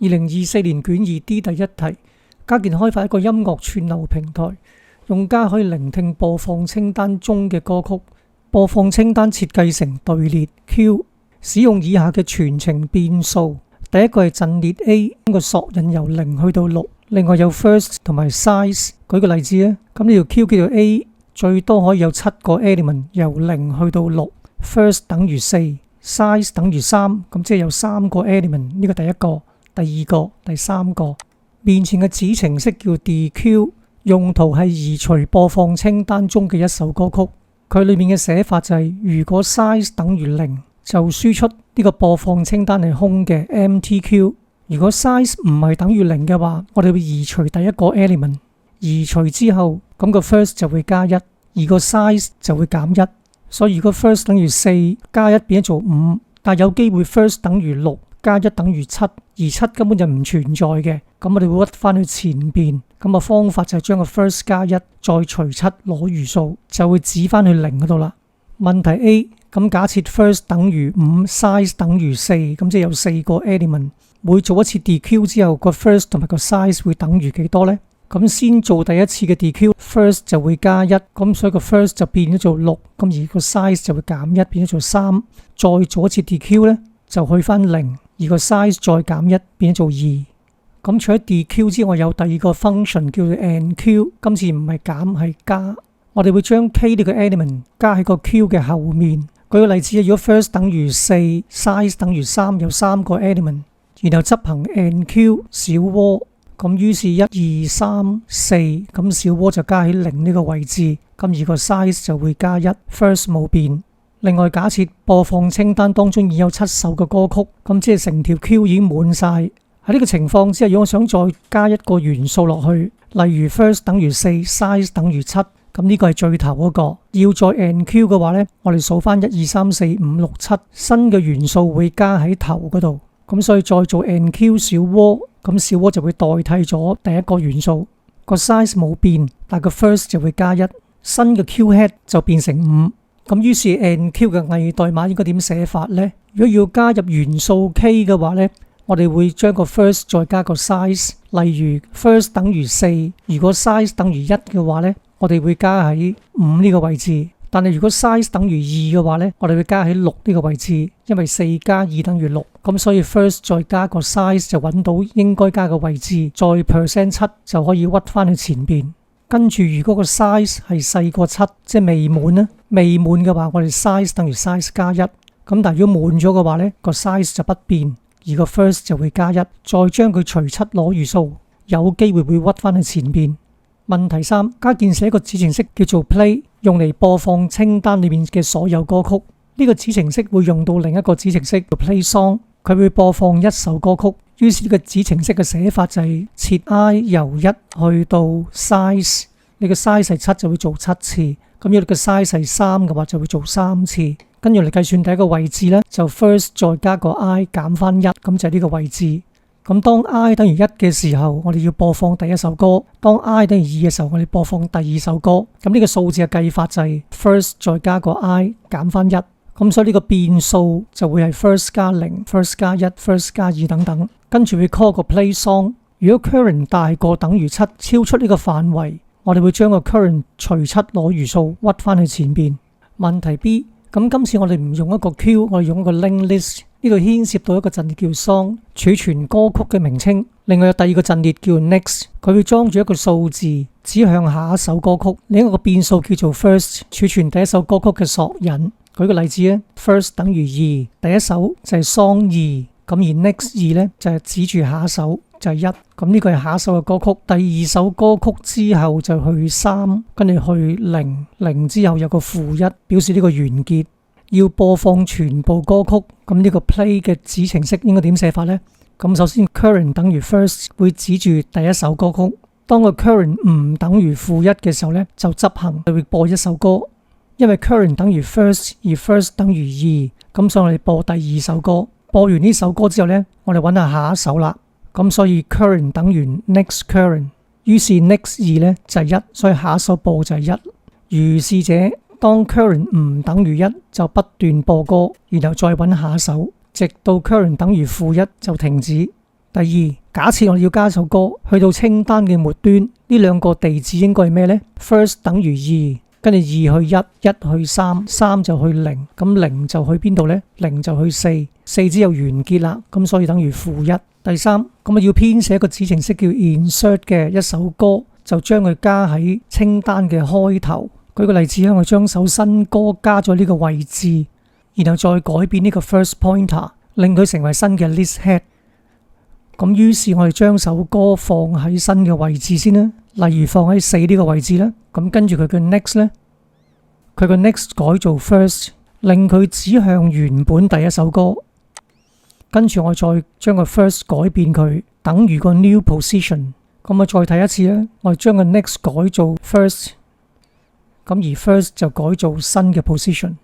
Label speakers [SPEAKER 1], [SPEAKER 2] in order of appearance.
[SPEAKER 1] 2024年卷2 D 第一題，家健開發一個音樂串流平台，用家可以聆聽播放清單中嘅歌曲。播放清單設計成隊列 Q， 使用以下嘅全程變數。第一個係陣列 A， 個索引由0去到6，另外有 first 同埋 size。舉個例子啊，咁呢條 Q 叫做 A， 最多可以有7個 element 由0去到6。first 等於4， size 等於3，咁即係有3個 element， 呢個第一個、第二個、第三個。面前嘅子程式叫 DQ， 用途係移除播放清單中嘅一首歌曲。佢裏面嘅寫法就係，如果 size 等於0，就輸出呢個播放清單係空嘅 MTQ。如果 size 唔係等於0嘅話，我哋會移除第一個 element。移除之後，咁個 first 就會加1，而個 size 就會減1。所以如果 first 等於4，加1變咗做5，但有機會 first 等於6，加1等於7，而7根本就唔存在嘅，咁我哋會屈翻去前邊。咁方法就係將個 first 加1，再除7攞餘數，就會指翻去0嗰度啦。問題 A， 咁假設 first 等於5， size 等於4，咁即係有4個 element。每做一次 DQ 之後，個 first 同埋個 size 會等於幾多呢？咁先做第一次嘅 DQ，first 就會加1，咁所以個 first 就變咗做6，咁而個 size 就會減1，變咗做3。再做一次 DQ 呢，就去翻0，而個 size 再減1，變咗做2。咁除咗 DQ 之外，有第二個 function 叫做 AndQ， 今次唔係減係加。我哋會將 K 呢個 element 加喺個 Q 嘅後面。舉個例子，如果 first 等於4， size 等於3，有3個 element， 然後執行 AndQ 小渦。咁於是1、2、3、4，咁小渦就加喺0呢個位置，咁而個 size 就會加1， first 冇變。另外假設播放清單當中已有7首嘅歌曲，咁即係成條 Q 已經滿晒。喺呢個情況之下，如果我想再加一個元素落去，例如 first 等於4， size 等於7，咁呢個係最頭嗰個。要再 AndQ 嘅話呢，我哋數翻1、2、3、4、5、6、7，新嘅元素會加喺頭嗰度。咁所以再做 AndQ 小渦，咁小渦就會代替咗第一個元素，個 size 冇變，但個 first 就會加1，新嘅 Q head 就變成5。咁於是 AndQ 嘅偽代碼應該點寫法呢？如果要加入元素 K 嘅話呢，我哋會將個 first 再加個 size， 例如 first 等於4，如果 size 等於1嘅話呢，我哋會加喺5呢個位置。但係如果 size 等於2嘅話呢，我哋會加喺6呢個位置，因為4加2等於6，咁所以 first 再加個 size 就揾到應該加個位置，再 %7 就可以屈翻去前邊。跟住如果個 size 係細過7，即係未滿呢，未滿嘅話，我哋 size 等於 size 加1。咁但係如果滿咗嘅話呢，個 size 就不變，而個 first 就會加1，再將佢除7攞餘數，有機會屈翻去前邊。問題3，家健寫一個子程式叫做 play， 用嚟播放清單裏面嘅所有歌曲。呢個子程式會用到另一個子程式叫 play song， 佢會播放一首歌曲。於是呢個子程式嘅寫法就係設 i 由1去到 size， 你個 size 係7就會做7次，咁如果你個 size 係3嘅話就會做3次。跟住嚟計算第一個位置呢，就 first 再加個 i 減翻1，咁就係呢個位置。咁當 i 等於1嘅時候，我哋要播放第一首歌；當 i 等於2嘅時候，我哋播放第二首歌。咁呢個數字嘅計法就係 first 再加個 i 減翻1，咁所以呢個變數就會係 first 加0、first 加1、first 加2等等。跟住會 call 個 play song。如果 current 大過等於7，超出呢個範圍，我哋會將個 current 除7攞餘數，屈翻去前邊。問題 B， 咁今次我哋唔用一個 Q， 我哋用一個 linked list。呢度牽涉到一個陣列叫 song， 儲存歌曲嘅名稱。另外有第二個陣列叫 next， 佢會裝住一個數字指向下一首歌曲。另一個變數叫做 first， 儲存第一首歌曲嘅索引。舉個例子啊 ，first 等於2，第一首就係 song 2，咁而 next 2呢，就係指住下一首就係1，咁呢個係下一首嘅歌曲。第二首歌曲之後就去3，跟住去0， 0之後有個-1，表示呢個完結。要播放全部歌曲，咁呢個 play 嘅子程式應該點寫法呢？咁首先 current 等於 first 會指住第一首歌曲，當個 current 唔等於-1嘅時候呢，就執行就會播一首歌。因為 current 等於 first 而 first 等於2，咁所以我哋播第二首歌。播完呢首歌之後呢，我哋揾下下一首啦。咁所以 current 等於 next current， 於是 next 2呢就係1，所以下一首播就係1。如是者，當 current 唔等於1就不斷播歌，然後再揾下一首，直到 current 等於-1就停止。第二，假設我哋要加首歌去到清單嘅末端，呢兩個地址應該係咩呢？ First 等於2，跟住2去1，1去3，3就去0，咁0就去邊度呢？0就去4，4之後完結啦，咁所以等於-1。第三，咁我要編寫一個子程式叫 insert 嘅一首歌，就將佢加喺清單嘅開頭。舉個例子，我將首新歌加咗呢個位置，然後再改變呢個 first pointer，令佢成為新嘅 list head。咁於是我哋將首歌放喺新嘅位置先啦，例如放喺4呢個位置啦。咁跟住佢嘅 next 呢，佢嘅 next 改做 first， 令佢指向原本第一首歌。跟住我再將個 first 改變佢，等於個 new position。咁我再睇一次啦，我哋將個 next 改做 first， 咁而 first 就改做新嘅 position。